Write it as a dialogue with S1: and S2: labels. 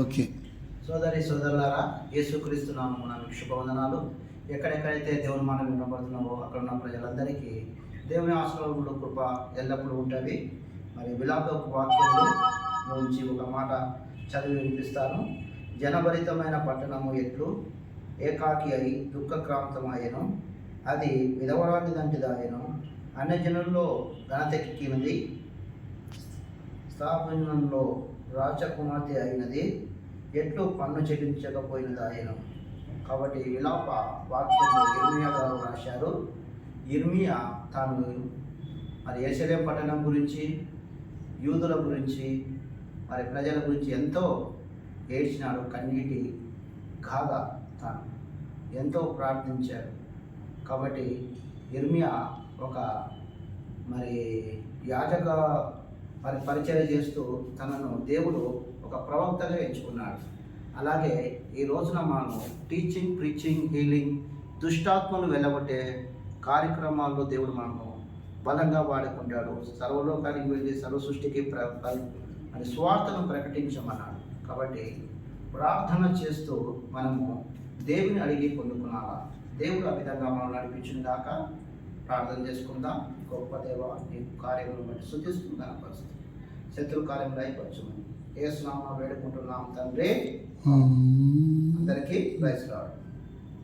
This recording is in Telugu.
S1: ఓకే.
S2: సోదరి సోదరులారా, యేసుక్రీస్తు నామమున మీకు శుభవందనాలు. ఎక్కడెక్కడైతే దేవుని మనం వినబడుతున్నావో అక్కడ ఉన్న ప్రజలందరికీ దేవుని ఆశీర్వాదములు కృప ఎల్లప్పుడూ ఉంటుంది. మరి విలాప వాక్యంలో నుంచి ఒక మాట చదివి వినిపిస్తాను. జనభరితమైన పట్టణము ఎట్లు ఏకాకి అయి దుఃఖక్రాంతమాయను, అది విధవరాలి దంటిదాయను. అన్యజనుల్లో ఘనతెక్కినది, స్థాపనంలో రాజకుమార్తె అయినది, ఎట్లు పన్ను చెల్లించకపోయినదాయను. కాబట్టి విలాప వాక్యంలో ఇర్మియా గారు రాశారు. ఇర్మియా తాను మరి యెరూషలేము పట్టణం గురించి, యూదుల గురించి, మరి ప్రజల గురించి ఎంతో ఏడ్చినాడు. కన్నీటి గాగా తాను ఎంతో ప్రార్థించాడు. కాబట్టి ఇర్మియా ఒక మరి యాజక పరిచర్య చేస్తూ తనను దేవుడు ఒక ప్రవక్తగా ఎంచుకున్నాడు. అలాగే ఈ రోజున మనం టీచింగ్, ప్రీచింగ్, హీలింగ్, దుష్టాత్మలు వెళ్ళగొట్టే కార్యక్రమాల్లో దేవుడు మనము బలంగా వాడుకుంటాడు. సర్వలోకానికి వెళ్ళి సర్వ సృష్టికి మరి స్వార్థను ప్రకటించమన్నాడు. కాబట్టి ప్రార్థన చేస్తూ మనము దేవుని అడిగి పొందుకున్నారా? దేవుడు ఆ విధంగా మనం నడిపించిన దాకా ప్రార్థన చేసుకుందాం. గొప్ప దేవ, నీ కార్యములను బట్టి స్తుతిస్తూ కనపరుస్తుంది. శత్రు కార్యములు అయిపోవచ్చుమని యేసు నామమున వేడుకుంటున్నాం తండ్రి. అందరికీ ప్రైజ్ లార్డ్.